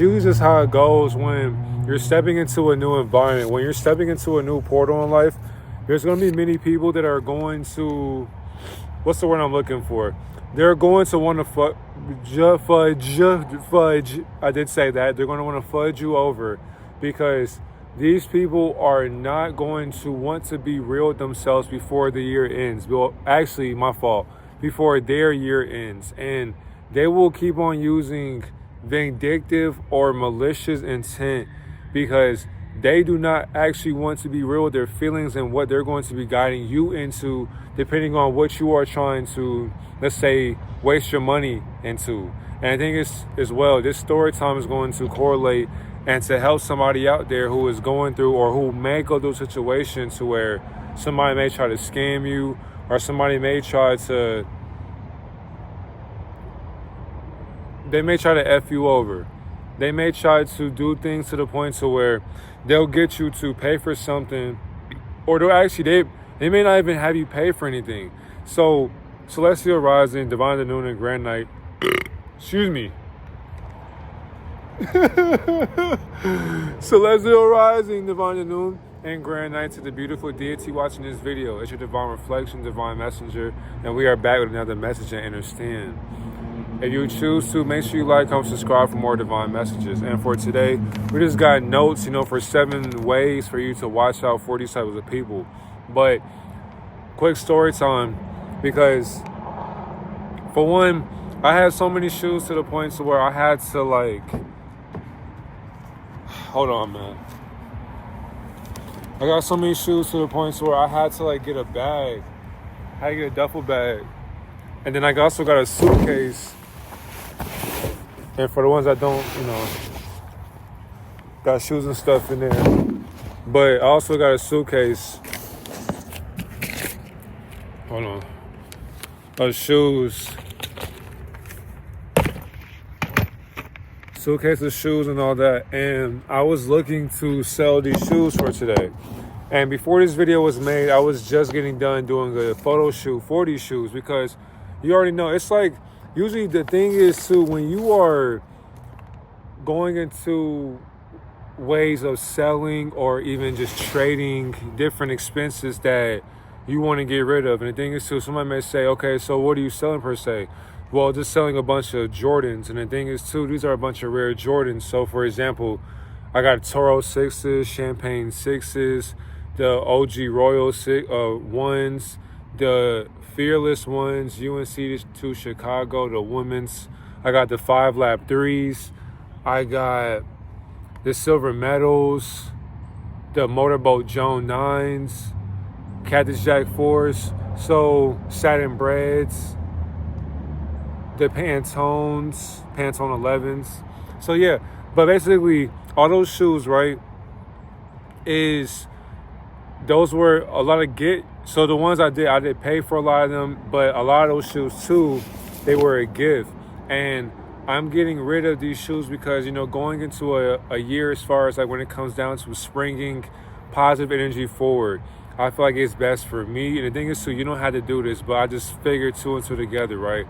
usually just how it goes when you're stepping into a new environment. When you're stepping into a new portal in life, there's going to be many people that are going to, what's the word I'm looking for? They're going to want to fudge. I did say that. They're going to want to fudge you over because these people are not going to want to be real with themselves before the year ends. Well, actually, my fault. Before their year ends. And they will keep on using vindictive or malicious intent because they do not actually want to be real with their feelings and what they're going to be guiding you into, depending on what you are trying to, let's say, waste your money into. And I think it's as well, this story time is going to correlate and to help somebody out there who is going through or who may go through a situation to where somebody may try to scam you or somebody may try to, they may try to F you over. They may try to do things to the point to where they'll get you to pay for something, or they'll actually, they may not even have you pay for anything. So, Celestial Rising, Divine the Noon, and Grand Night, excuse me. Celestial Rising, Divine the Noon, and Grand Night to the beautiful deity watching this video. It's your divine reflection, divine messenger, and we are back with another message and understand. If you choose to, make sure you like, comment, subscribe for more divine messages. And for today, we just got notes, for 7 ways for you to watch out for these types of people. But quick story time, because for one, I had so many shoes to the point to where I had to hold on, man. I got so many shoes to the point to where I had to get a bag. I had to get a duffel bag. And then I also got a suitcase. And for the ones that don't, got shoes and stuff in there. But I also got a suitcase. Hold on. Of shoes. Suitcase of shoes and all that. And I was looking to sell these shoes for today. And before this video was made, I was just getting done doing a photo shoot for these shoes because you already know, it's usually the thing is too, when you are going into ways of selling or even just trading different expenses that you want to get rid of. And the thing is too, somebody may say, okay, so what are you selling per se? Well, just selling a bunch of Jordans. And the thing is too, these are a bunch of rare Jordans. So for example, I got Toro 6s, Champagne 6s, the OG Royal 1s, the Fearless ones, UNC to Chicago, the women's. I got the 5 lap 3s. I got the Silver Medals, the Motorboat Joan 9s, Cactus Jack 4s, so Satin Breads, the Pantone 11s. So yeah, but basically all those shoes, right, those were a lot of so the ones I did pay for a lot of them, but a lot of those shoes too, they were a gift. And I'm getting rid of these shoes because, going into a year as far as when it comes down to springing positive energy forward, I feel like it's best for me. And the thing is too, you don't have to do this, but I just figured 2 and 2 together, right?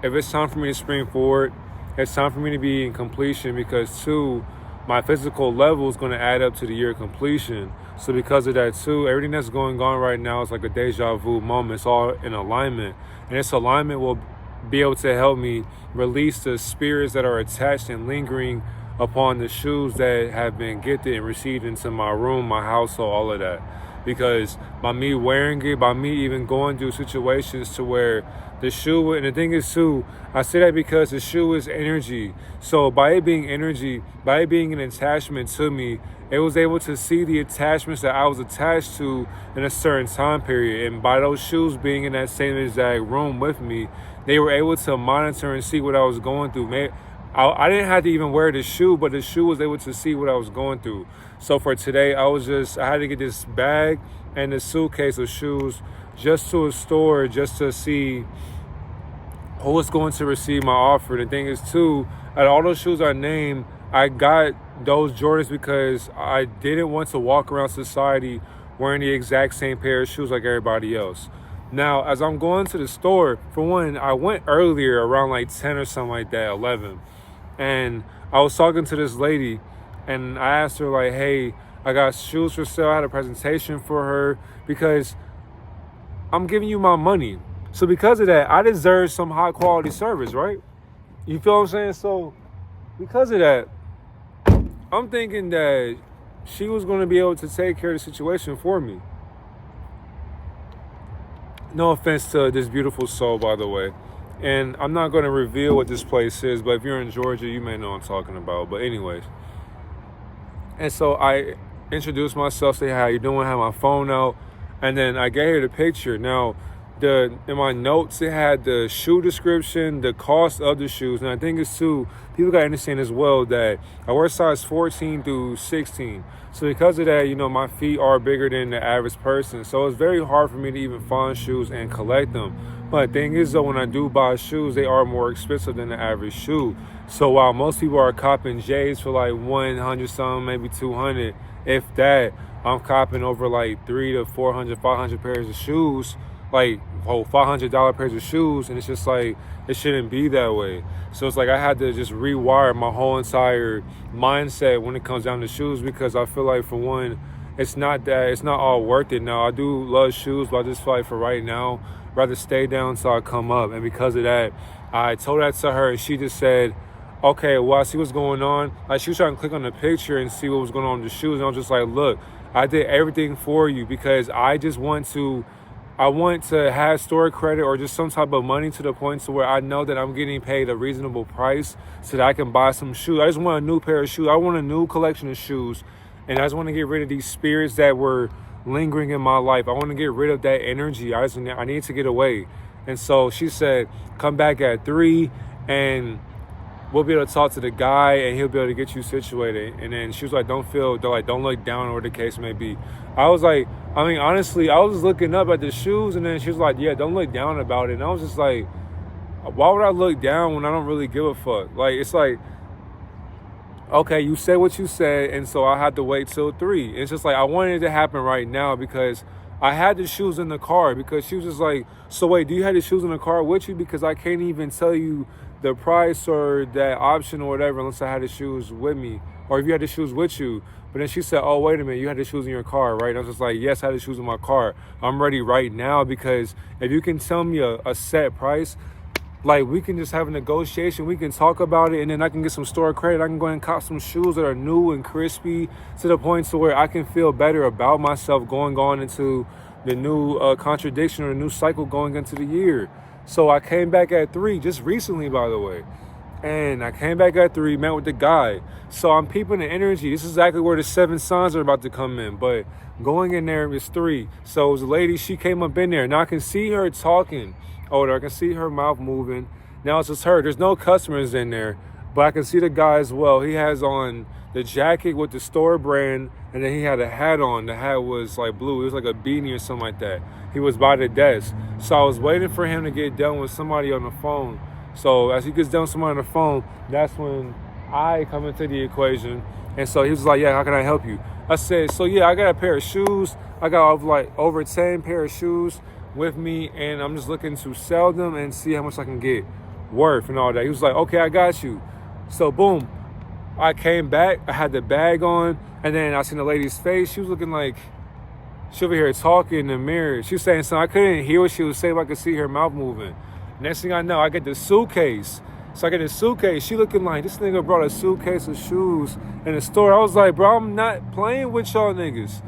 If it's time for me to spring forward, it's time for me to be in completion because 2, my physical level is going to add up to the year of completion. So because of that too, everything that's going on right now is like a deja vu moment. It's all in alignment. And this alignment will be able to help me release the spirits that are attached and lingering upon the shoes that have been gifted and received into my room, my household, all of that. Because by me wearing it, by me even going through situations to where the shoe, and the thing is too, I say that because the shoe is energy. So by it being energy, by it being an attachment to me, it was able to see the attachments that I was attached to in a certain time period. And by those shoes being in that same exact room with me, they were able to monitor and see what I was going through. I didn't have to even wear the shoe, but the shoe was able to see what I was going through. So for today, I had to get this bag and this suitcase of shoes just to a store just to see who was going to receive my offer. The thing is too, out of all those shoes I named, I got those Jordans because I didn't want to walk around society wearing the exact same pair of shoes like everybody else. Now, as I'm going to the store, for one, I went earlier around 10 or something like that, 11. And I was talking to this lady, and I asked her, like, hey, I got shoes for sale. I had a presentation for her because I'm giving you my money. So because of that, I deserve some high quality service, right? You feel what I'm saying? So because of that, I'm thinking that she was going to be able to take care of the situation for me. No offense to this beautiful soul, by the way. And I'm not going to reveal what this place is, but if you're in Georgia, you may know what I'm talking about. But anyways. And so I introduced myself, say, how you doing? I had my phone out. And then I gave her the picture. Now, in my notes, it had the shoe description, the cost of the shoes. And I think it's too, people got to understand as well that I wear size 14 through 16. So because of that, you know, my feet are bigger than the average person. So it's very hard for me to even find shoes and collect them. But the thing is, though, when I do buy shoes, they are more expensive than the average shoe. So while most people are copping J's for like 100 something, maybe 200, if that, I'm copping over like 300 to 400, 500 pairs of shoes, like $500 pairs of shoes, and it's just like, it shouldn't be that way. So it's like I had to just rewire my whole entire mindset when it comes down to shoes, because I feel like, for one, it's not all worth it. Now, I do love shoes, but I just feel like for right now, rather stay down until I come up. And because of that, I told that to her, and she just said, okay, well, I see what's going on. Like, she was trying to click on the picture and see what was going on with the shoes, and I was just like, look, I did everything for you because I want to have store credit or just some type of money to the point to where I know that I'm getting paid a reasonable price so that I can buy some shoes. I just want a new pair of shoes. I want a new collection of shoes, and I just want to get rid of these spirits that were lingering in my life. I want to get rid of that energy. I need to get away. And so she said, come back at 3 and we'll be able to talk to the guy and he'll be able to get you situated. And then she was like, don't look down, or whatever the case may be. I was like, I mean, honestly, I was just looking up at the shoes, and then she was like, yeah, don't look down about it. And I was just like, why would I look down when I don't really give a fuck? Like, it's like, okay, you said what you said, and so I had to wait till 3. It's just like, I wanted it to happen right now because I had the shoes in the car, because she was just like, so wait, do you have the shoes in the car with you? Because I can't even tell you the price or that option or whatever unless I had the shoes with me, or if you had the shoes with you. But then she said, oh, wait a minute, you had the shoes in your car, right? And I was just like, yes, I had the shoes in my car. I'm ready right now, because if you can tell me a set price, like, we can just have a negotiation. We can talk about it, and then I can get some store credit. I can go ahead and cop some shoes that are new and crispy to the point to where I can feel better about myself going into the new contradiction or the new cycle going into the year. So I came back at 3 just recently, by the way. And I came back at 3, met with the guy. So I'm peeping the energy. This is exactly where the 7 signs are about to come in. But going in there is 3. So it was a lady, she came up in there. Now I can see her talking. I can see her mouth moving. Now it's just her. There's no customers in there. But I can see the guy as well. He has on the jacket with the store brand, and then he had a hat on. The hat was like blue. It was like a beanie or something like that. He was by the desk. So I was waiting for him to get done with somebody on the phone. So as he gets done with somebody on the phone, that's when I come into the equation. And so he was like, yeah, how can I help you? I said, so yeah, I got a pair of shoes. I got like over 10 pair of shoes with me, and I'm just looking to sell them and see how much I can get worth and all that. He was like, okay, I got you. So boom, I came back, I had the bag on, and then I seen the lady's face. She was looking like she over here talking in the mirror. She was saying something. I couldn't hear what she was saying, but I could see her mouth moving. Next thing I know, I get the suitcase. So I get the suitcase. She looking like, this nigga brought a suitcase of shoes in the store. I was like, bro, I'm not playing with y'all niggas.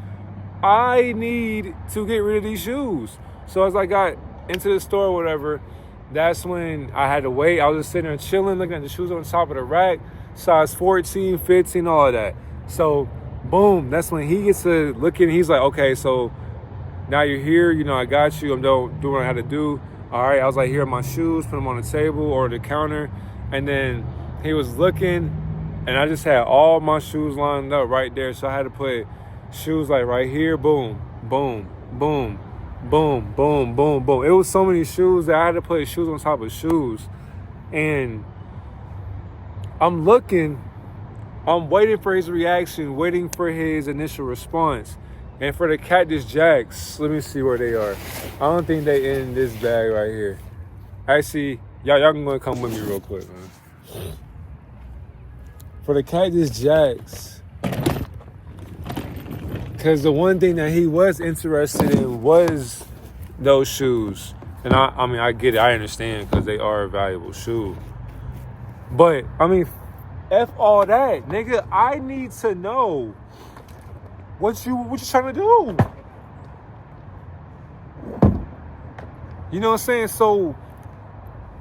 I need to get rid of these shoes. So as I got into the store or whatever, that's when I had to wait. I was just sitting there chilling, looking at the shoes on top of the rack, size 14, 15, all of that. So boom, that's when he gets to looking. He's like, okay, so now you're here. You know, I got you. I'm doing what I had to do. All right, I was like, here are my shoes, put them on the table or the counter. And then he was looking, and I just had all my shoes lined up right there. So I had to put shoes like right here, boom, boom, boom, boom, boom, boom, boom. It was so many shoes that I had to put shoes on top of shoes. And I'm looking, I'm waiting for his reaction, waiting for his initial response. And for the Cactus Jacks, let me see where they are. I don't think they in this bag right here. Actually, y'all can go and come with me real quick, man. for the Cactus Jacks. Because the one thing that he was interested in was those shoes. And I mean, I get it. I understand because they are a valuable shoe. But, I mean, F all that. Nigga, I need to know what you trying to do. You know what I'm saying? So,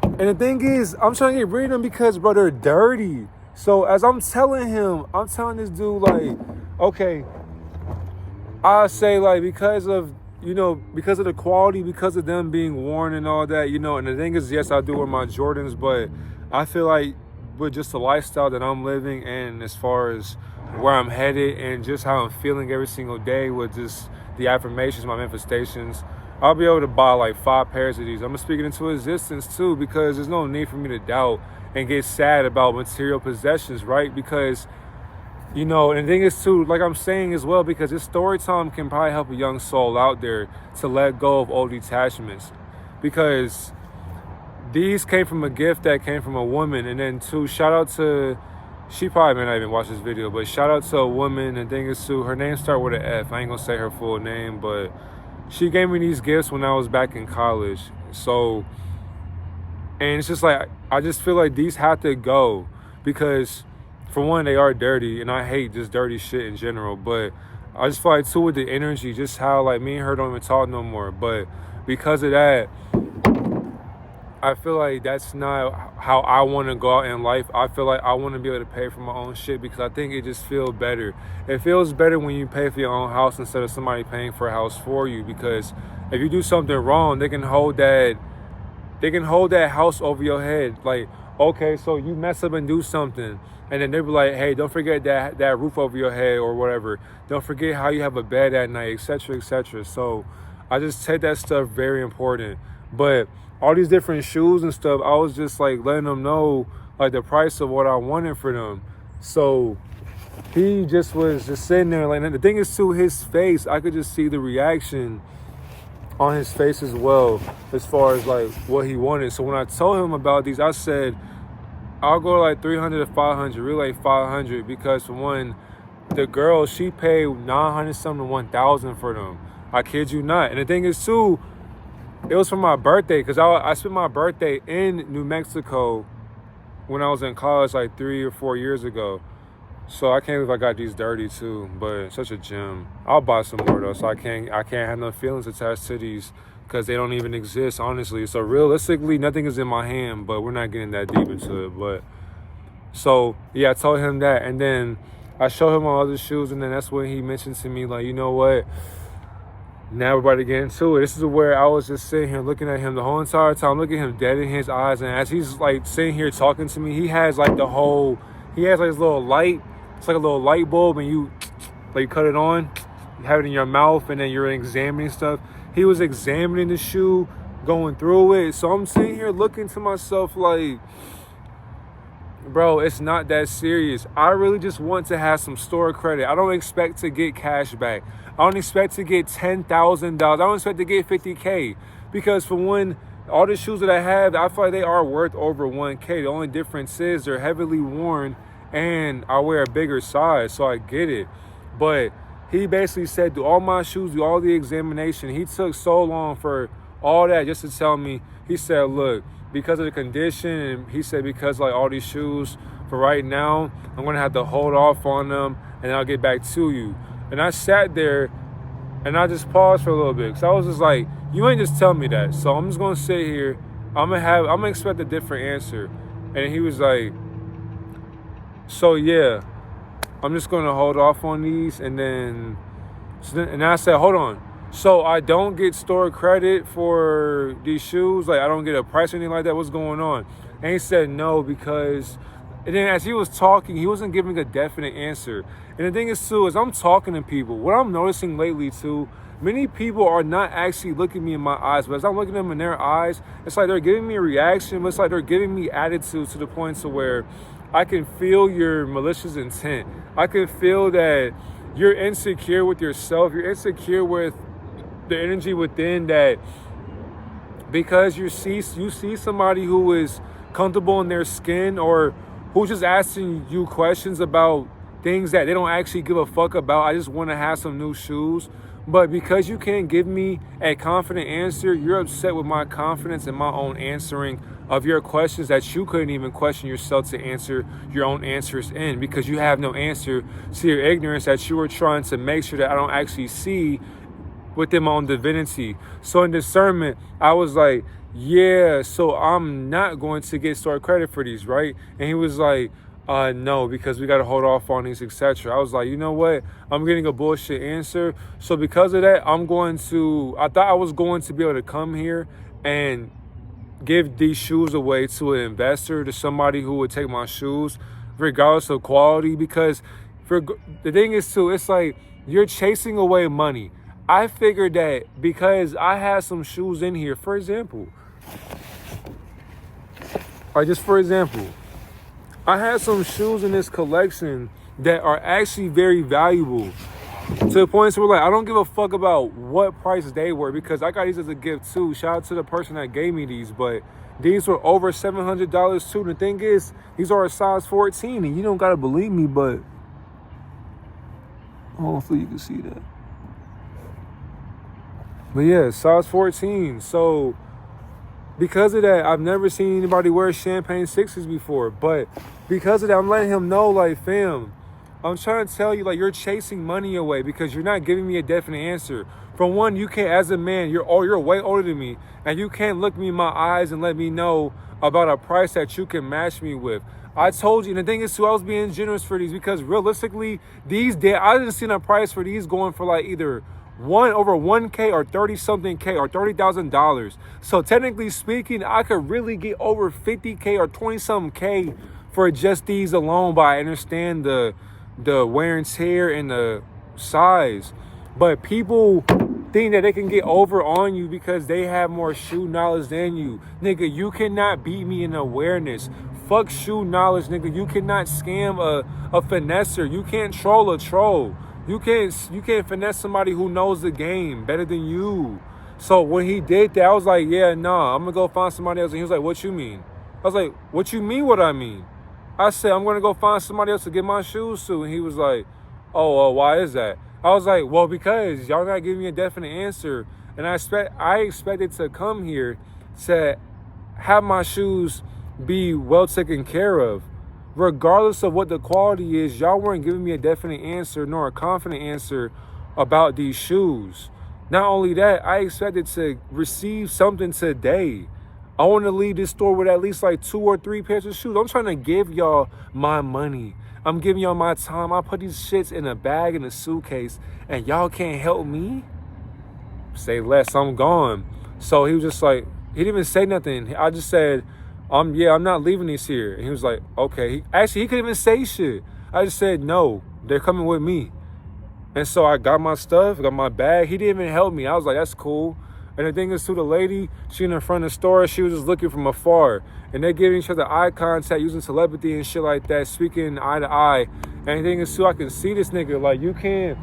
and the thing is, I'm trying to get rid of them because, bro, they're dirty. So, as I'm telling this dude, like, okay, I say, like, because of the quality, because of them being worn and all that, and the thing is, yes, I do wear my Jordans, but I feel like with just the lifestyle that I'm living and as far as where I'm headed and just how I'm feeling every single day with just the affirmations, my manifestations, I'll be able to buy like 5 pairs of these. I'm speaking into existence too, because there's no need for me to doubt and get sad about material possessions, right? Because, and the thing is too, like I'm saying as well, because this story time can probably help a young soul out there to let go of old attachments. Because these came from a gift that came from a woman. And then too, shout out to, she probably may not even watch this video, but shout out to a woman. And the thing is too, her name started with an F. I ain't gonna say her full name, but she gave me these gifts when I was back in college. So, and it's just like, I just feel like these have to go because, for one, they are dirty, and I hate just dirty shit in general. But I just feel like, too, with the energy, just how, like, me and her don't even talk no more. But because of that, I feel like that's not how I want to go out in life. I feel like I want to be able to pay for my own shit because I think it just feels better. It feels better when you pay for your own house instead of somebody paying for a house for you, because if you do something wrong, they can hold that house over your head. Like, okay, so you mess up and do something, and then they'll be like, hey, don't forget that roof over your head or whatever. Don't forget how you have a bed at night, etc., etc. So I just take that stuff very important. But all these different shoes and stuff, I was just like letting them know like the price of what I wanted for them. So he just was just sitting there like, and the thing is too, his face, I could just see the reaction on his face as well as far as like what he wanted. So when I told him about these, I said I'll go like 300 to 500, really like 500, because for one, the girl, she paid 900 something to 1,000 for them. I kid you not. And the thing is too, it was for my birthday, because I spent my birthday in New Mexico when I was in college like 3 or 4 years ago. So I can't believe I got these dirty too, but such a gem. I'll buy some more though, so I can't have no feelings attached to these because they don't even exist, honestly. So realistically, nothing is in my hand, but we're not getting that deep into it. But so yeah, I told him that, and then I showed him my other shoes, and then that's when he mentioned to me like, you know what? Now we're about to get into it. This is where I was just sitting here looking at him the whole entire time, looking at him dead in his eyes. And as he's like sitting here talking to me, he has like this little light. It's like a little light bulb, and you cut it on, you have it in your mouth, and then you're examining stuff. He was examining the shoe, going through it. So I'm sitting here looking to myself like, bro, it's not that serious. I really just want to have some store credit. I don't expect to get cash back. I don't expect to get $10,000. I don't expect to get $50K. Because for one, all the shoes that I have, I feel like they are worth over $1K. The only difference is they're heavily worn and I wear a bigger size, so I get it. But he basically said, do all my shoes, do all the examination. He took so long for all that just to tell me. He said, look, because of the condition, and he said because like all these shoes, for right now, I'm going to have to hold off on them, and I'll get back to you. And I sat there, and I just paused for a little bit, because I was just like, you ain't just tell me that. So I'm just going to sit here. I'm going to expect a different answer. And he was like, so yeah, I'm just going to hold off on these. And then I said, hold on. So I don't get store credit for these shoes? Like, I don't get a price or anything like that? What's going on? And he said no, because... And then as he was talking, he wasn't giving a definite answer. And the thing is, too, as I'm talking to people, what I'm noticing lately, too, many people are not actually looking me in my eyes. But as I'm looking them in their eyes, it's like they're giving me a reaction, but it's like they're giving me attitude to the point to where I can feel your malicious intent. I can feel that you're insecure with yourself. You're insecure with the energy within that, because you see somebody who is comfortable in their skin, or who's just asking you questions about things that they don't actually give a fuck about. I just want to have some new shoes. But because you can't give me a confident answer, you're upset with my confidence in my own answering of your questions that you couldn't even question yourself to answer your own answers in, because you have no answer to your ignorance that you were trying to make sure that I don't actually see within my own divinity. So in discernment, I was like, yeah, so I'm not going to get store credit for these, right? And he was like, no, because we got to hold off on these, etc. I was like, you know what? I'm getting a bullshit answer. So because of that, I thought I was going to be able to come here and give these shoes away to an investor, to somebody who would take my shoes, regardless of quality. Because the thing is too, it's like you're chasing away money. I figured that because I had some shoes in here, for example, I had some shoes in this collection that are actually very valuable, to the point where like I don't give a fuck about what price they were, because I got these as a gift too. Shout out to the person that gave me these, but these were over $700 too. The thing is, these are a size 14, and you don't gotta believe me, but hopefully you can see that. But yeah, size 14. So because of that, I've never seen anybody wear champagne 6s before. But because of that, I'm letting him know, like, fam, I'm trying to tell you, like, you're chasing money away because you're not giving me a definite answer. For one, you can't, as a man, you're way older than me, and you can't look me in my eyes and let me know about a price that you can match me with. I told you, and the thing is too, I was being generous for these because realistically, I didn't see a price for these going for like either over 1K or 30-something K or $30,000. So technically speaking, I could really get over 50K or 20-something K for just these alone, but I understand the wear and tear and the size. But people think that they can get over on you because they have more shoe knowledge than you. Nigga, you cannot beat me in awareness. Fuck shoe knowledge, nigga. You cannot scam a finesser. You can't troll a troll. You can't finesse somebody who knows the game better than you. So when he did that, I was like, yeah, nah, I'm gonna go find somebody else. And he was like, what you mean? I was like, what you mean what I mean? I said, I'm gonna go find somebody else to get my shoes to. And he was like, oh, why is that? I was like, well, because y'all not giving me a definite answer. And I expected to come here to have my shoes be well taken care of. Regardless of what the quality is, y'all weren't giving me a definite answer nor a confident answer about these shoes. Not only that, I expected to receive something today. I want to leave this store with at least like 2 or 3 pairs of shoes. I'm trying to give y'all my money. I'm giving y'all my time. I put these shits in a bag, in a suitcase, and y'all can't help me? Say less, I'm gone. So he was just like, he didn't even say nothing. I just said, I'm not leaving these here. And he was like, okay. He couldn't even say shit. I just said, no, they're coming with me. And so I got my stuff, got my bag. He didn't even help me. I was like, that's cool. And the thing is, to the lady, she in the front of the store, she was just looking from afar. And they're giving each other eye contact, using telepathy and shit like that, speaking eye to eye. And the thing is, too, I can see this nigga. Like, you can't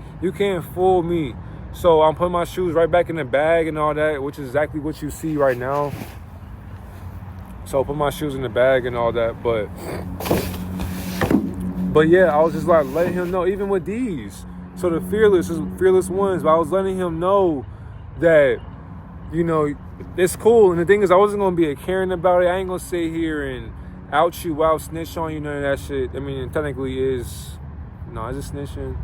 fool me. So I'm putting my shoes right back in the bag and all that, which is exactly what you see right now. So I put my shoes in the bag and all that, but yeah, I was just like letting him know, even with these. So the fearless ones, but I was letting him know that, you know, it's cool. And the thing is, I wasn't gonna be a caring about it. I ain't gonna sit here and out you out, snitch on you, none of that shit. I mean, it technically is it snitching?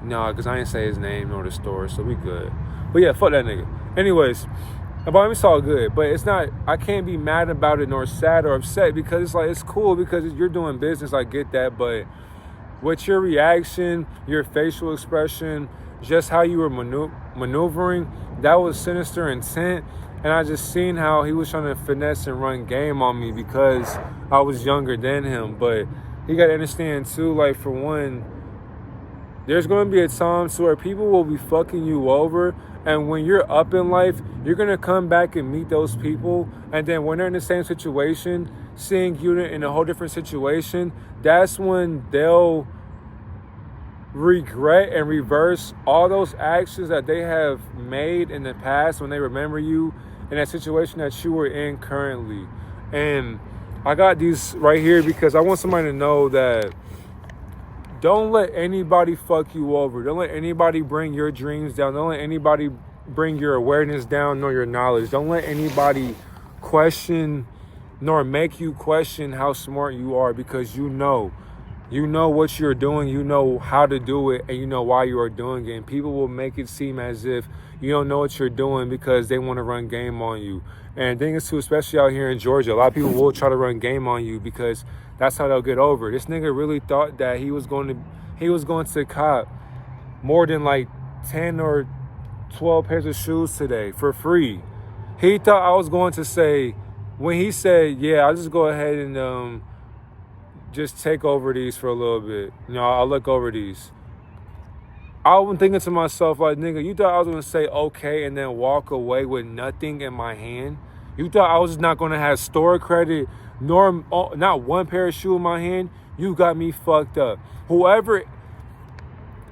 No, because I ain't say his name nor the store, so we good. But yeah, fuck that nigga. Anyways, but it's all good. But it's not, I can't be mad about it nor sad or upset, because it's like, it's cool because you're doing business. I get that. But with your reaction, your facial expression, just how you were maneuvering, that was sinister intent. And I just seen how he was trying to finesse and run game on me because I was younger than him. But you got to understand too, like, for one, there's going to be a time to where people will be fucking you over. And when you're up in life, you're going to come back and meet those people. And then when they're in the same situation, seeing you in a whole different situation, that's when they'll regret and reverse all those actions that they have made in the past when they remember you in that situation that you were in currently. And I got these right here because I want somebody to know that don't let anybody fuck you over. Don't let anybody bring your dreams down. Don't let anybody bring your awareness down nor your knowledge. Don't let anybody question nor make you question how smart you are, because you know what you're doing, you know how to do it, and you know why you are doing it. And people will make it seem as if you don't know what you're doing because they want to run game on you. And the thing is too, especially out here in Georgia, a lot of people will try to run game on you because that's how they'll get over. This nigga really thought that he was going to cop more than like 10 or 12 pairs of shoes today for free. He thought I was going to say, when he said, yeah, I'll just go ahead and just take over these for a little bit. I'll look over these. I was thinking to myself, like, nigga, you thought I was going to say okay and then walk away with nothing in my hand? You thought I was just not going to have store credit, nor not one pair of shoes in my hand? You got me fucked up. Whoever,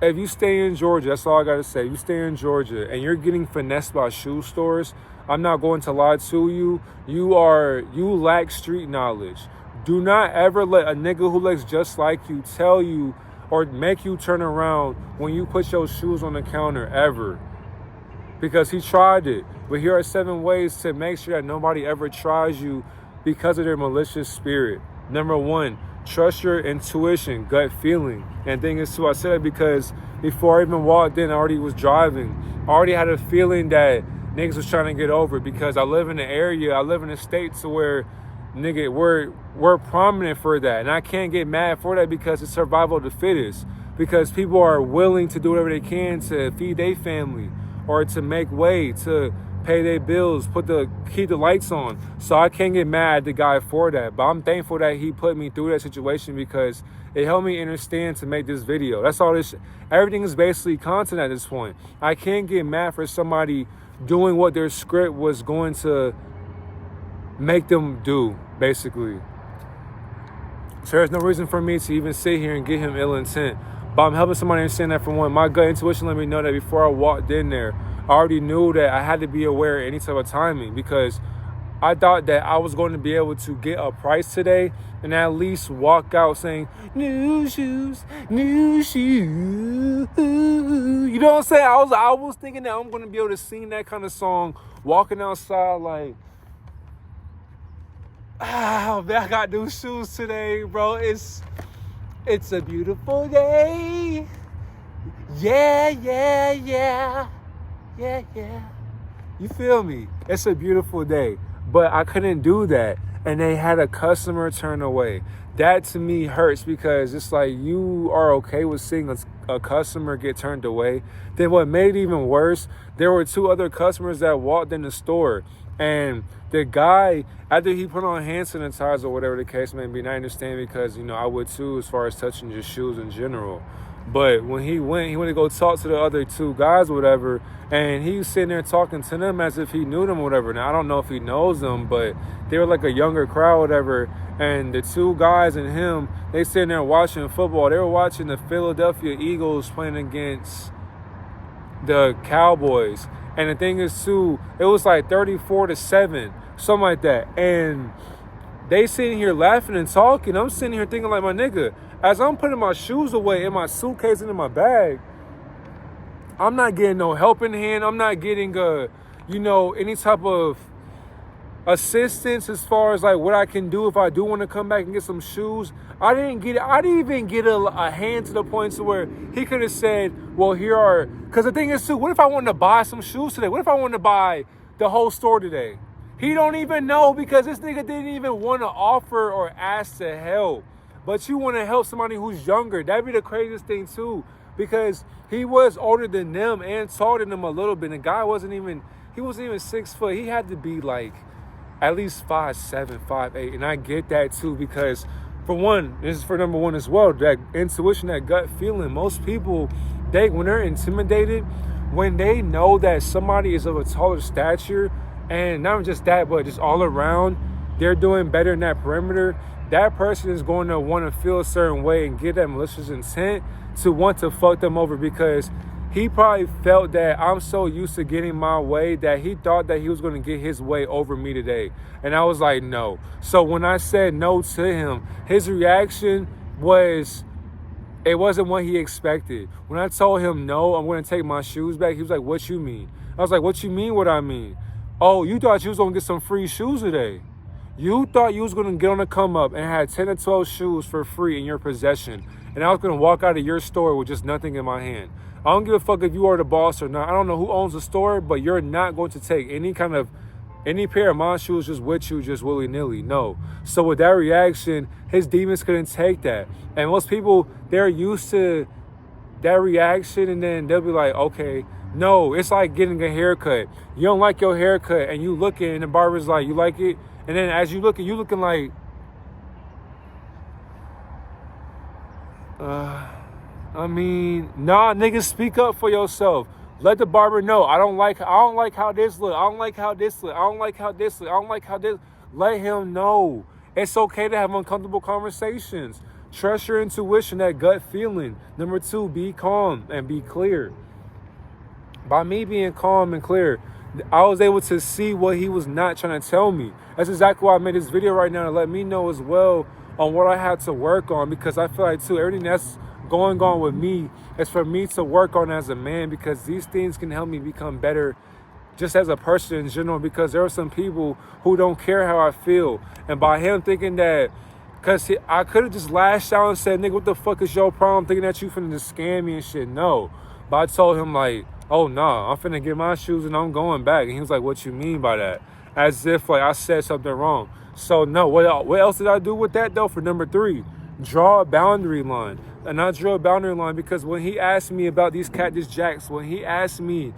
if you stay in Georgia, that's all I got to say. You stay in Georgia and you're getting finessed by shoe stores, I'm not going to lie to you. You lack street knowledge. Do not ever let a nigga who looks just like you tell you or make you turn around when you put your shoes on the counter, ever. Because he tried it. But here are 7 ways to make sure that nobody ever tries you because of their malicious spirit. Number 1, trust your intuition, gut feeling. And thing is too, I said it because before I even walked in, I already was driving. I already had a feeling that niggas was trying to get over it, because I live in an area, I live in a state to where, nigga, we're prominent for that. And I can't get mad for that because it's survival of the fittest. Because people are willing to do whatever they can to feed their family or to make way, to pay their bills, keep the lights on. So I can't get mad at the guy for that. But I'm thankful that he put me through that situation because it helped me understand to make this video. That's all everything is basically content at this point. I can't get mad for somebody doing what their script was going to make them do, basically. So there's no reason for me to even sit here and get him ill intent. But I'm helping somebody understand that, for one, my gut intuition let me know that before I walked in there, I already knew that I had to be aware of any type of timing, because I thought that I was going to be able to get a price today and at least walk out saying, new shoes, new shoes. You know what I'm saying? I was thinking that I'm going to be able to sing that kind of song walking outside like, man, I got new shoes today, bro. It's a beautiful day. Yeah. You feel me? It's a beautiful day. But I couldn't do that. And they had a customer turn away. That to me hurts, because it's like, you are okay with seeing a customer get turned away. Then what made it even worse, there were 2 other customers that walked in the store. And the guy, after he put on hand sanitizer or whatever the case may be, and I understand because, I would too, as far as touching your shoes in general. But when he went to go talk to the other 2 guys or whatever, and he was sitting there talking to them as if he knew them or whatever. Now, I don't know if he knows them, but they were like a younger crowd or whatever. And the 2 guys and him, they sitting there watching football. They were watching the Philadelphia Eagles playing against the Cowboys. And the thing is, too, it was like 34-7, something like that. And they sitting here laughing and talking. I'm sitting here thinking like, my nigga, as I'm putting my shoes away in my suitcase and in my bag, I'm not getting no helping hand. I'm not getting, any type of assistance as far as like what I can do if I do want to come back and get some shoes. I didn't even get a hand to the point to where he could have said, well, here are, because the thing is too, what if I wanted to buy some shoes today? What if I wanted to buy the whole store today? He don't even know, because this nigga didn't even want to offer or ask to help. But you want to help somebody who's younger. That'd be the craziest thing too, because he was older than them and taller than them a little bit. The guy wasn't even 6 foot. He had to be like at least 5'7", 5'8". And I get that too, because for one, this is for number 1 as well, that intuition, that gut feeling. Most people, when they're intimidated, when they know that somebody is of a taller stature, and not just that, but just all around, they're doing better in that perimeter, that person is going to want to feel a certain way and get that malicious intent to want to fuck them over, because he probably felt that I'm so used to getting my way that he thought that he was going to get his way over me today. And I was like, no. So when I said no to him, his reaction was, it wasn't what he expected. When I told him, no, I'm going to take my shoes back, he was like, what you mean? I was like, what you mean what I mean? Oh, you thought you was going to get some free shoes today. You thought you was going to get on the come up and had 10 or 12 shoes for free in your possession. And I was going to walk out of your store with just nothing in my hand. I don't give a fuck if you are the boss or not. I don't know who owns the store, but you're not going to take any pair of my shoes just with you, just willy-nilly. No. So with that reaction, his demons couldn't take that. And most people, they're used to that reaction, and then they'll be like, okay. No, it's like getting a haircut. You don't like your haircut, and you looking, and the barber's like, you like it? And then as you looking like, I mean, nah, niggas, speak up for yourself. Let the barber know, I don't like how this look. I don't like how this look. I don't like how this look. I don't like how this. Let him know. It's okay to have uncomfortable conversations. Trust your intuition, that gut feeling. Number 2, be calm and be clear. By me being calm and clear, I was able to see what he was not trying to tell me. That's exactly why I made this video right now, to let me know as well on what I had to work on, because I feel like too, everything that's going on with me is for me to work on as a man, because these things can help me become better just as a person in general, because there are some people who don't care how I feel. And by him thinking that, because I could have just lashed out and said, nigga, what the fuck is your problem, thinking that you finna just scam me and shit. No. But I told him like, oh, nah, I'm finna get my shoes and I'm going back. And he was like, what you mean by that? As if like I said something wrong. So no, what else did I do with that though? For number 3, draw a boundary line. And I drew a boundary line because when he asked me about these Cactus Jacks, when he asked me,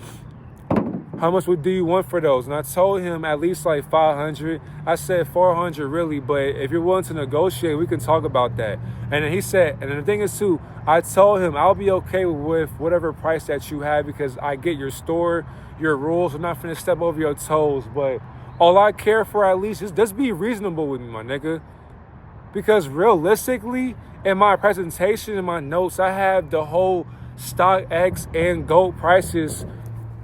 how much do you want for those? And I told him at least like 500. I said 400 really, but if you're willing to negotiate, we can talk about that. And then he said, and then the thing is too, I told him I'll be okay with whatever price that you have, because I get your store, your rules. I'm not finna step over your toes, but all I care for at least is just be reasonable with me, my nigga. Because realistically, in my presentation, in my notes, I have the whole StockX and GOAT prices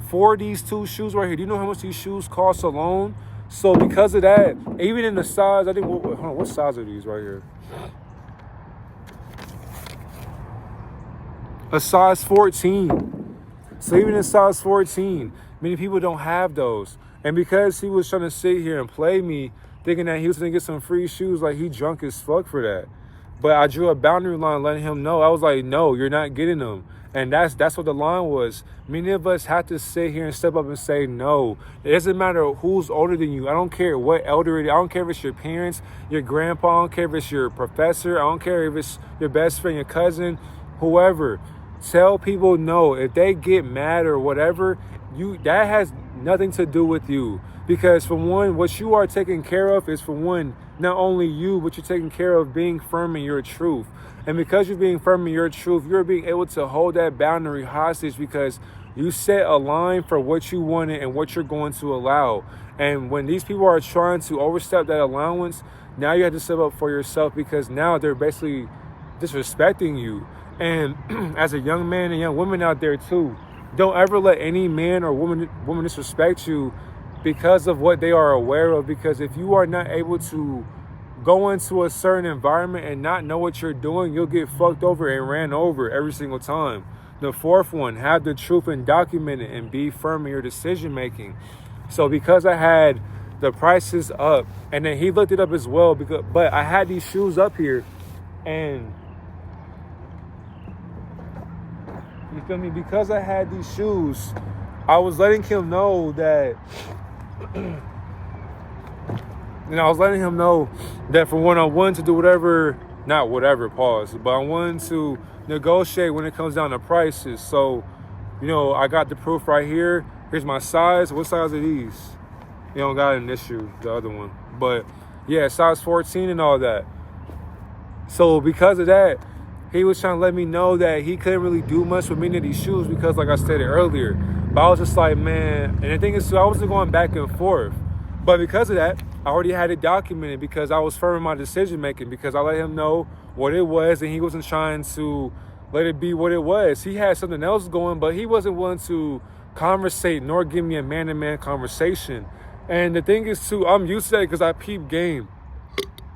for these 2 shoes right here. Do you know how much these shoes cost alone? So because of that, even in the size, I think, hold on, what size are these right here? A size 14. So even in size 14, many people don't have those. And because he was trying to sit here and play me, thinking that he was going to get some free shoes, like he drunk as fuck for that. But I drew a boundary line letting him know. I was like, no, you're not getting them. And that's what the line was. Many of us have to sit here and step up and say no. It doesn't matter who's older than you. I don't care what elder it is. I don't care if it's your parents, your grandpa. I don't care if it's your professor. I don't care if it's your best friend, your cousin, whoever. Tell people no. If they get mad or whatever, that has nothing to do with you. Because for one, what you are taking care of is, for one, not only you, but you're taking care of being firm in your truth. And because you're being firm in your truth, you're being able to hold that boundary hostage, because you set a line for what you wanted and what you're going to allow. And when these people are trying to overstep that allowance, now you have to step up for yourself, because now they're basically disrespecting you. And as a young man and young woman out there too, don't ever let any man or woman disrespect you because of what they are aware of. Because if you are not able to go into a certain environment and not know what you're doing, you'll get fucked over and ran over every single time. The 4th one, have the truth and document it, and be firm in your decision making. So because I had the prices up, and then he looked it up as well, but I had these shoes up here, and you feel me? Because I had these shoes, I was letting him know that I was letting him know that for one, I wanted to do whatever, not whatever, pause, but I wanted to negotiate when it comes down to prices. So, I got the proof right here. Here's my size. What size are these? You don't got it in this shoe, the other one. But yeah, size 14 and all that. So because of that, he was trying to let me know that he couldn't really do much with many of these shoes, because like I stated earlier, but I was just like, man, and the thing is, I wasn't going back and forth. But because of that, I already had it documented, because I was firm in my decision making, because I let him know what it was, and he wasn't trying to let it be what it was. He had something else going, but he wasn't willing to conversate nor give me a man-to-man conversation. And the thing is too, I'm used to that because I peep game.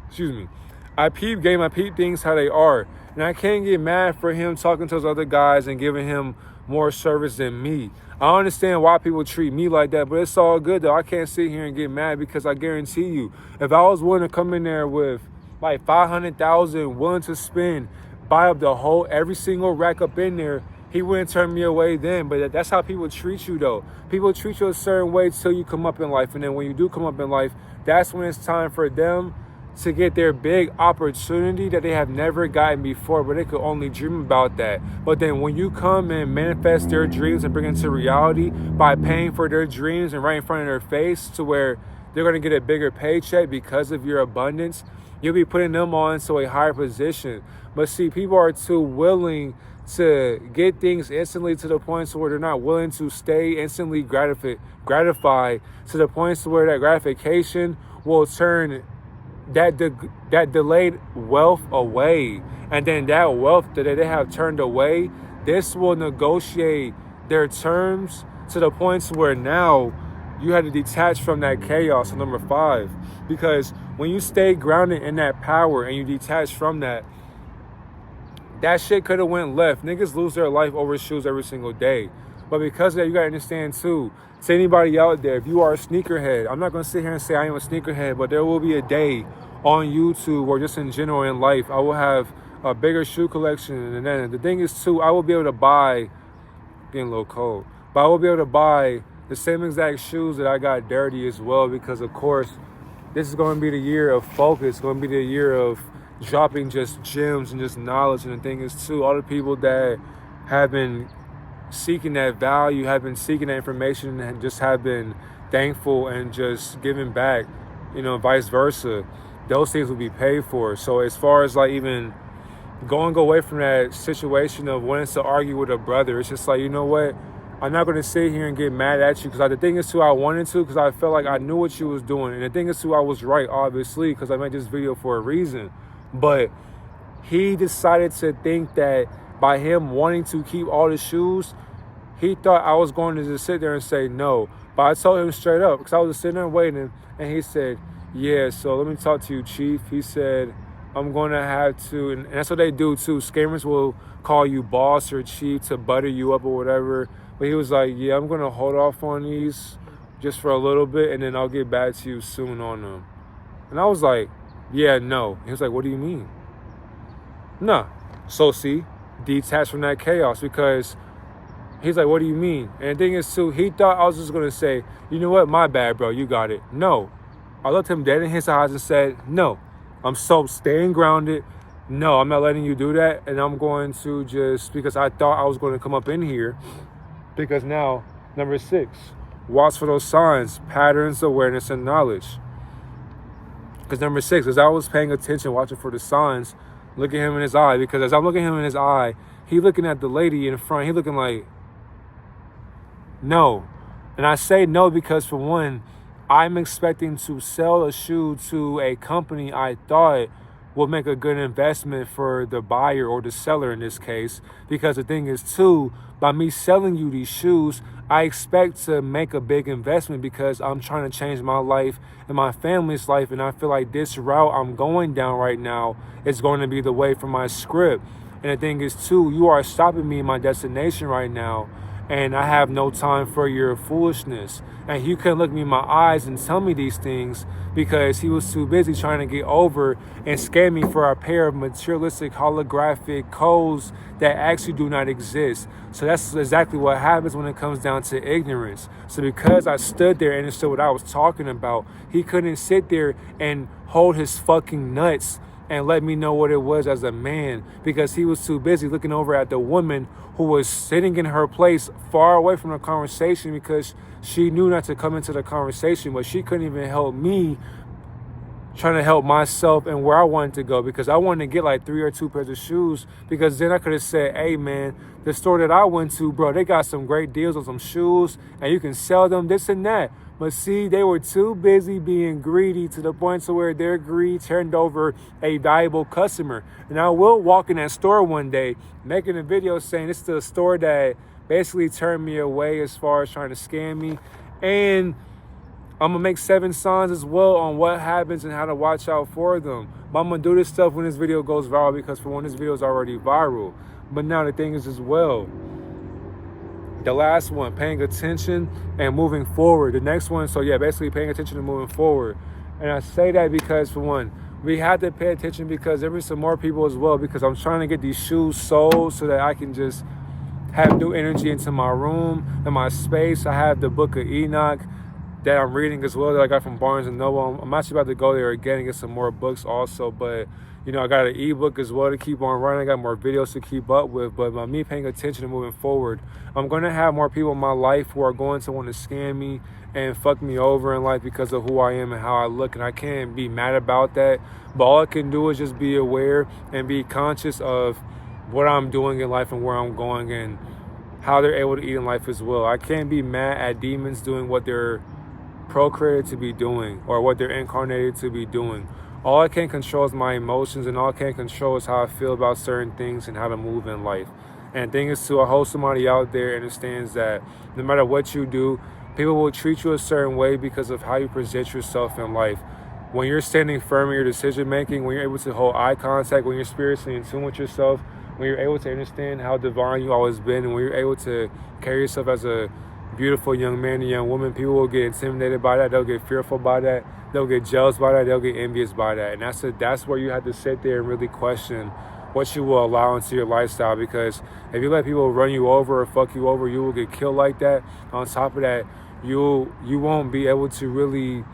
Excuse me. I peep game, I peep things how they are. And I can't get mad for him talking to those other guys and giving him more service than me. I understand why people treat me like that, but it's all good though. I can't sit here and get mad because I guarantee you, if I was willing to come in there with like 500,000 willing to spend, buy up the whole, every single rack up in there, he wouldn't turn me away then. But that's how people treat you though. People treat you a certain way till you come up in life. And then when you do come up in life, that's when it's time for them to get their big opportunity that they have never gotten before, but they could only dream about that. But then when you come and manifest their dreams and bring it to reality by paying for their dreams and right in front of their face to where they're going to get a bigger paycheck because of your abundance, you'll be putting them on to a higher position. But see, people are too willing to get things instantly to the point to where they're not willing to stay instantly gratified to the point to where that gratification will turn that delayed wealth away. And then that wealth that they have turned away, this will negotiate their terms to the point where now you had to detach from that chaos. So number 5, because when you stay grounded in that power and you detach from that, that shit could have went left. Niggas lose their life over shoes every single day. But because of that, you gotta understand too, to anybody out there, if you are a sneakerhead, I'm not gonna sit here and say I am a sneakerhead, but there will be a day on YouTube or just in general in life, I will have a bigger shoe collection. And then the thing is too, I will be able to buy, getting a little cold, but I will be able to buy the same exact shoes that I got dirty as well, because of course, this is going to be the year of focus, going to be the year of dropping just gems and just knowledge. And the thing is too, all the people that have been seeking that value, have been seeking that information, and just have been thankful and just giving back, vice versa, those things will be paid for. So as far as like even going away from that situation of wanting to argue with a brother, it's just like, you know what, I'm not going to sit here and get mad at you, because the thing is too, I wanted to, because I felt like I knew what you was doing. And the thing is too, I was right, obviously, because I made this video for a reason. But he decided to think that by him wanting to keep all the shoes, he thought I was going to just sit there and say no. But I told him straight up, because I was just sitting there waiting, and he said, yeah, so let me talk to you, Chief. He said, I'm going to have to, and that's what they do too. Scammers will call you boss or chief to butter you up or whatever. But he was like, yeah, I'm going to hold off on these just for a little bit, and then I'll get back to you soon on them. And I was like, yeah, no. He was like, what do you mean? Nah. So see, detach from that chaos, because he's like, what do you mean? And the thing is too, he thought I was just going to say, you know what, my bad, bro, you got it. No. I looked him dead in his eyes and said, no, I'm so staying grounded. No, I'm not letting you do that. And I'm going to just, because I thought I was going to come up in here, because now, number 6, watch for those signs, patterns, awareness, and knowledge. Because number 6, as I was paying attention, watching for the signs, look at him in his eye, because as I'm looking at him in his eye, he looking at the lady in front, he looking like, no. And I say no because, for one, I'm expecting to sell a shoe to a company I thought will make a good investment for the buyer or the seller in this case. Because the thing is too, by me selling you these shoes, I expect to make a big investment, because I'm trying to change my life and my family's life. And I feel like this route I'm going down right now is going to be the way for my script. And the thing is too, you are stopping me in my destination right now, and I have no time for your foolishness. And he couldn't look me in my eyes and tell me these things, because he was too busy trying to get over and scam me for a pair of materialistic holographic codes that actually do not exist. So that's exactly what happens when it comes down to ignorance. So because I stood there and understood what I was talking about, he couldn't sit there and hold his fucking nuts and let me know what it was as a man, because he was too busy looking over at the woman who was sitting in her place far away from the conversation, because she knew not to come into the conversation, but she couldn't even help me trying to help myself and where I wanted to go, because I wanted to get like 3 or 2 pairs of shoes, because then I could have said, hey man, the store that I went to, bro, they got some great deals on some shoes and you can sell them, this and that. But see, they were too busy being greedy to the point to where their greed turned over a valuable customer. And I will walk in that store one day making a video saying it's the store that basically turned me away as far as trying to scam me. And I'm going to make 7 signs as well on what happens and how to watch out for them. But I'm going to do this stuff when this video goes viral, because for one, this video is already viral. But now the thing is as well, the last one, paying attention and moving forward. The next one, so yeah, basically paying attention and moving forward. And I say that because for one, we have to pay attention because there is some more people as well, because I'm trying to get these shoes sold so that I can just have new energy into my room and my space. I have the book of Enoch that I'm reading as well that I got from Barnes & Noble. I'm actually about to go there again and get some more books also, but you know, I got an ebook as well to keep on running. I got more videos to keep up with, but by me paying attention and moving forward, I'm going to have more people in my life who are going to want to scam me and fuck me over in life because of who I am and how I look, and I can't be mad about that. But all I can do is just be aware and be conscious of what I'm doing in life and where I'm going and how they're able to eat in life as well. I can't be mad at demons doing what they're procreated to be doing or what they're incarnated to be doing. All I can control is my emotions, and all I can control is how I feel about certain things and how to move in life. And the thing is too, I hope somebody out there understands that no matter what you do, people will treat you a certain way because of how you present yourself in life. When you're standing firm in your decision making, when you're able to hold eye contact, when you're spiritually in tune with yourself, when you're able to understand how divine you've always been, and when you're able to carry yourself as a beautiful young man and young woman, people will get intimidated by that. They'll get fearful by that. They'll get jealous by that. They'll get envious by that. And that's where you have to sit there and really question what you will allow into your lifestyle. Because if you let people run you over or fuck you over, you will get killed like that. On top of that, you won't be able to really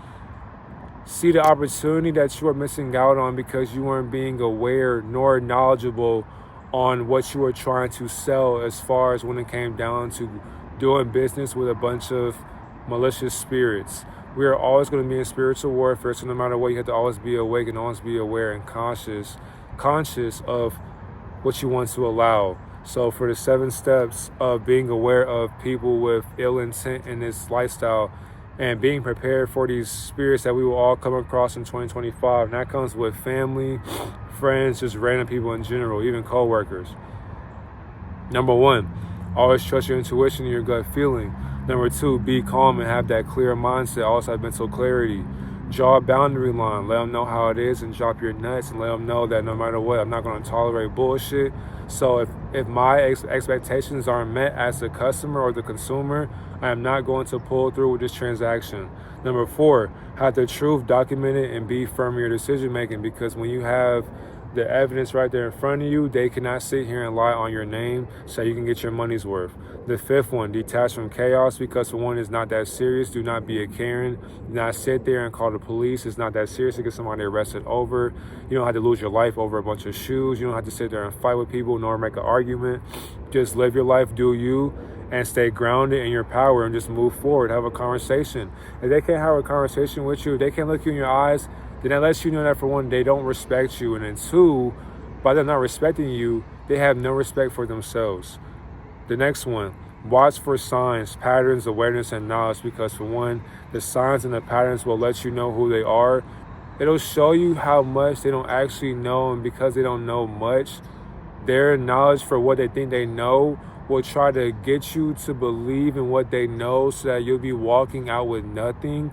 see the opportunity that you are missing out on because you weren't being aware nor knowledgeable on what you were trying to sell, as far as when it came down to doing business with a bunch of malicious spirits. We are always going to be in spiritual warfare, so no matter what, you have to always be awake and always be aware and conscious of what you want to allow. So for the 7 steps of being aware of people with ill intent in this lifestyle and being prepared for these spirits that we will all come across in 2025, and that comes with family, friends, just random people in general, even co-workers. Number 1, always trust your intuition and your gut feeling. Number 2, be calm and have that clear mindset. Always have mental clarity. Draw a boundary line. Let them know how it is and drop your nuts and let them know that no matter what, I'm not going to tolerate bullshit. So if my expectations aren't met as the customer or the consumer, I am not going to pull through with this transaction. Number 4, have the truth documented and be firm in your decision making, because when you have the evidence right there in front of you, they cannot sit here and lie on your name so you can get your money's worth. The 5th one, detach from chaos, because for one, it's not that serious. Do not be a Karen. Do not sit there and call the police. It's not that serious to get somebody arrested over. You don't have to lose your life over a bunch of shoes. You don't have to sit there and fight with people nor make an argument. Just live your life, do you, and stay grounded in your power and just move forward. Have a conversation. If they can't have a conversation with you, if they can't look you in your eyes, then that lets you know that for one, they don't respect you. And then 2, by them not respecting you, they have no respect for themselves. The next one, watch for signs, patterns, awareness, and knowledge, because for one, the signs and the patterns will let you know who they are. It'll show you how much they don't actually know, and because they don't know much, their knowledge for what they think they know will try to get you to believe in what they know so that you'll be walking out with nothing.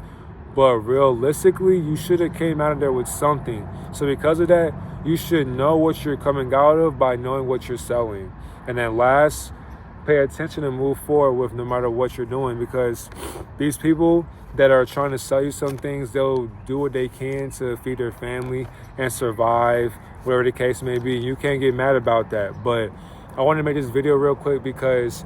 But realistically, you should have came out of there with something. So because of that, you should know what you're coming out of by knowing what you're selling. And then last, pay attention and move forward with no matter what you're doing, because these people that are trying to sell you some things, they'll do what they can to feed their family and survive, whatever the case may be. You can't get mad about that. But I want to make this video real quick because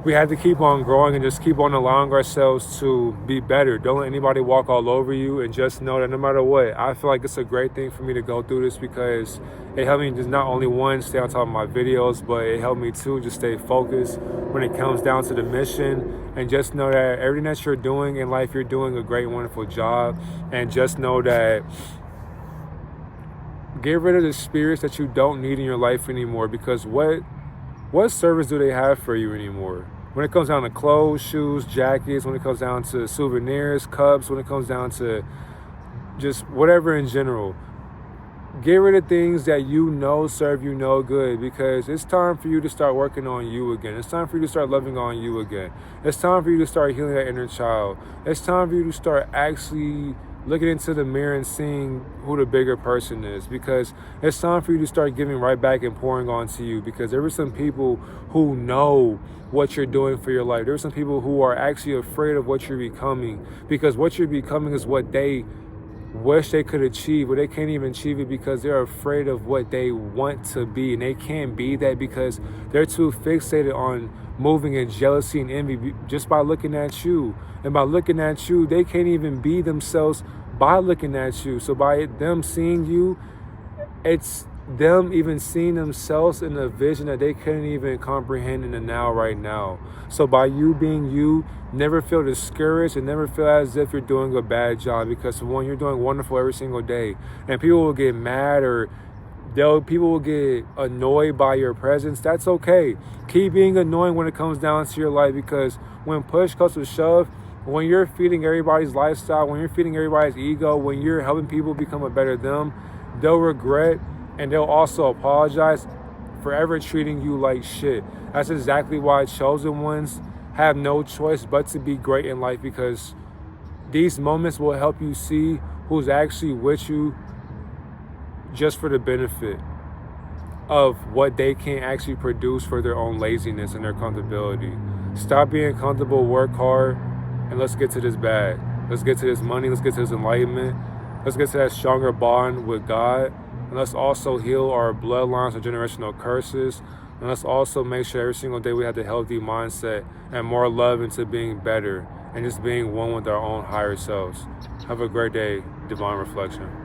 we have to keep on growing and just keep on allowing ourselves to be better. Don't let anybody walk all over you, and just know that no matter what, I feel like it's a great thing for me to go through this, because it helped me just not only one, stay on top of my videos, but it helped me too just stay focused when it comes down to the mission. And just know that everything that you're doing in life, you're doing a great, wonderful job. And just know that get rid of the spirits that you don't need in your life anymore, because what service do they have for you anymore? when it comes down to clothes, shoes, jackets, when it comes down to souvenirs, cups, when it comes down to just whatever in general. Get rid of things that you know serve you no good, because it's time for you to start working on you again. It's time for you to start loving on you again. It's time for you to start healing that inner child. It's time for you to start actually looking into the mirror and seeing who the bigger person is, because it's time for you to start giving right back and pouring onto you, because there were some people who know what you're doing for your life. There are some people who are actually afraid of what you're becoming, because what you're becoming is what they wish they could achieve, but they can't even achieve it because they're afraid of what they want to be, and they can't be that because they're too fixated on moving in jealousy and envy just by looking at you. And by looking at you, they can't even be themselves by looking at you. So by them seeing you, it's them even seeing themselves in a vision that they couldn't even comprehend in the now, right now. So by you being you, never feel discouraged and never feel as if you're doing a bad job, because for one, you're doing wonderful every single day. And people will get mad, or people will get annoyed by your presence. That's okay. Keep being annoying when it comes down to your life, because when push comes to shove, when you're feeding everybody's lifestyle, when you're feeding everybody's ego, when you're helping people become a better them, they'll regret and they'll also apologize for ever treating you like shit. That's exactly why chosen ones have no choice but to be great in life, because these moments will help you see who's actually with you just for the benefit of what they can actually produce for their own laziness and their comfortability. Stop being comfortable, work hard, and let's get to this bag. Let's get to this money. Let's get to this enlightenment. Let's get to that stronger bond with God. And let's also heal our bloodlines or generational curses. And let's also make sure every single day we have the healthy mindset and more love into being better and just being one with our own higher selves. Have a great day, Divine Reflection.